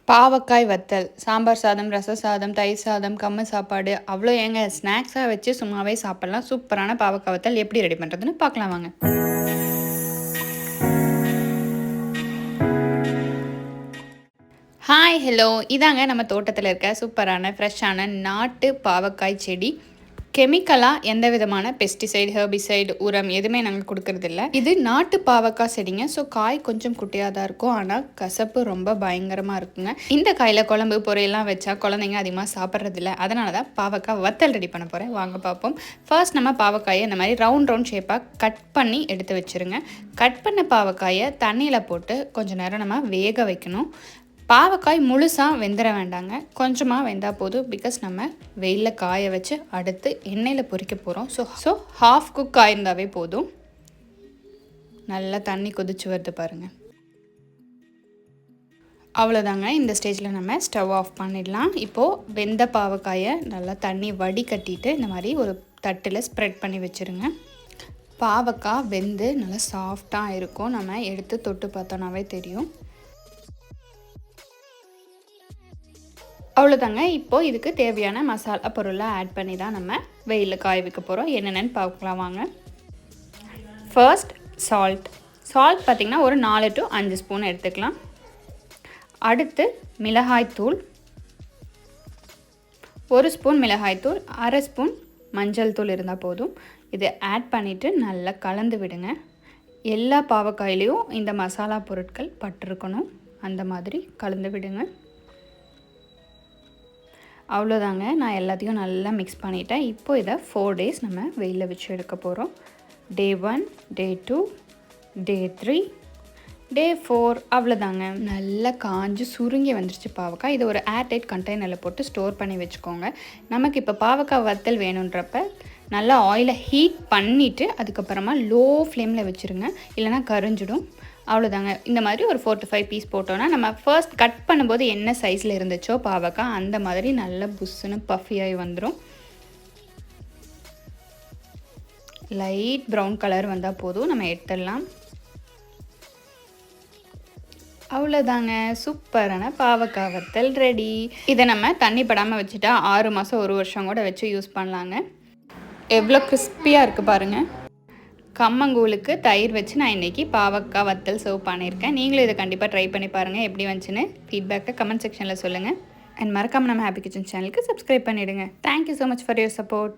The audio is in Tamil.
பாவக்காய் வத்தல், சாம்பார் சாதம், ரச சாதம், தயிர் சாதம், கம்ம சாப்பாடு அவ்வளோ ஏங்க ஸ்நாக்ஸாக வச்சு சும்மாவே சாப்பிட்லாம். சூப்பரான பாவக்காய் வத்தல் எப்படி ரெடி பண்ணுறதுன்னு பார்க்கலாம் வாங்க. ஹாய் ஹலோ, இதாங்க நம்ம தோட்டத்தில் இருக்க சூப்பரான ஃப்ரெஷ்ஷான நாட்டு பாவக்காய் செடி. கெமிக்கலாக எந்த விதமான பெஸ்டிசைடு, ஹெர்பிசைடு, உரம் எதுவுமே நாங்கள் கொடுக்கறதில்ல. இது நாட்டு பாவக்காய் செடிங்க. ஸோ காய் கொஞ்சம் குட்டியாக தான் இருக்கும், ஆனால் கசப்பு ரொம்ப பயங்கரமாக இருக்குங்க. இந்த காயில் குழம்பு பொரியெல்லாம் வச்சா குழந்தைங்க அதிகமாக சாப்பிட்றதில்ல. அதனால தான் பாவக்காய் வத்தல் ரெடி பண்ண போகிறேன். வாங்க பார்ப்போம். ஃபர்ஸ்ட் நம்ம பாவக்காயை இந்த மாதிரி ரவுண்ட் ஷேப்பாக கட் பண்ணி எடுத்து வச்சுருங்க. கட் பண்ண பாவக்காயை தண்ணியில் போட்டு கொஞ்சம் நேரம் நம்ம வேக வைக்கணும். பாவக்காய் முழுசாக வெந்துட வேண்டாங்க, கொஞ்சமாக வெந்தால் போதும். பிகாஸ் நம்ம வெயிலில் காய வச்சு அடுத்து எண்ணெயில் பொரிக்க போகிறோம். ஸோ ஹாஃப் குக் ஆயிருந்தாவே போதும். நல்லா தண்ணி கொதிச்சு வருது பாருங்கள். அவ்வளோதாங்க. இந்த ஸ்டேஜில் நம்ம ஸ்டவ் ஆஃப் பண்ணிடலாம். இப்போது வெந்த பாவக்காயை நல்லா தண்ணி வடிகட்டிட்டு இந்த மாதிரி ஒரு தட்டில் ஸ்ப்ரெட் பண்ணி வச்சுருங்க. பாவக்காய் வெந்து நல்லா சாஃப்டாக இருக்கும். நம்ம எடுத்து தொட்டு பார்த்தோன்னாவே தெரியும். அவ்வளோதாங்க. இப்போது இதுக்கு தேவையான மசாலா பொருளை ஆட் பண்ணி தான் நம்ம வெயிலில் காய வைக்க போகிறோம். என்னென்னு பார்க்கலாம் வாங்க. ஃபர்ஸ்ட் சால்ட் பார்த்திங்கன்னா ஒரு 4 to 5 ஸ்பூன் எடுத்துக்கலாம். அடுத்து மிளகாய்த்தூள் 1 ஸ்பூன், மிளகாய்த்தூள் 1/2 ஸ்பூன், மஞ்சள் தூள் இருந்தால் போதும். இதை ஆட் பண்ணிவிட்டு நல்லா கலந்து விடுங்க. எல்லா பாவக்காயிலையும் இந்த மசாலா பொருட்கள் பட்டிருக்கணும், அந்த மாதிரி கலந்து விடுங்க. அவ்வளோதாங்க. நான் எல்லாத்தையும் நல்லா மிக்ஸ் பண்ணிட்டேன். இப்போது இதை 4 days நம்ம வெயிலில் வச்சு எடுக்க போகிறோம். Day 1, Day 2, Day 3, Day 4. அவ்வளோதாங்க. நல்லா காஞ்சு சுருங்கி வந்துருச்சு பாவக்காய். இதை ஒரு ஏர்டைட் கண்டெய்னரில் போட்டு ஸ்டோர் பண்ணி வச்சுக்கோங்க. நமக்கு இப்போ பாவக்காய் வத்தல் வேணுன்றப்ப நல்லா ஆயிலை ஹீட் பண்ணிவிட்டு அதுக்கப்புறமா லோ ஃப்ளேமில் வச்சுருங்க, இல்லைனா கரிஞ்சிடும். அவ்வளோதாங்க. இந்த மாதிரி ஒரு 4 to 5 பீஸ் போட்டோன்னா நம்ம ஃபர்ஸ்ட் கட் பண்ணும்போது என்ன சைஸில் இருந்துச்சோ பாவக்காய் அந்த மாதிரி நல்ல புஷ்ஷுன்னு பஃபியாகி வந்துடும். லைட் ப்ரௌன் கலர் வந்தால் போதும், நம்ம எடுத்துடலாம். அவ்வளோதாங்க. சூப்பரான பாவக்காய் வத்தல் ரெடி. இதை நம்ம தண்ணி படாமல் வச்சுட்டா 6 மாதம் 1 வருஷம் கூட வச்சு யூஸ் பண்ணலாங்க. எவ்வளோ கிறிஸ்பியாக இருக்குது பாருங்கள். கம்மங்கூழுக்கு தயிர் வச்சு நான் இன்றைக்கி பாவக்காய் வத்தல் சர்வ் பண்ணியிருக்கேன். நீங்களும் இதை கண்டிப்பாக ட்ரை பண்ணி பாருங்கள். எப்படி வந்துச்சுன்னு ஃபீட்பேக்கை கமெண்ட் செக்ஷனில் சொல்லுங்கள். அண்ட் மறக்காமல் நம்ம ஹாப்பி கிச்சன் சேனலுக்கு சப்ஸ்கிரைப் பண்ணிவிடுங்க. Thank you so much for your support.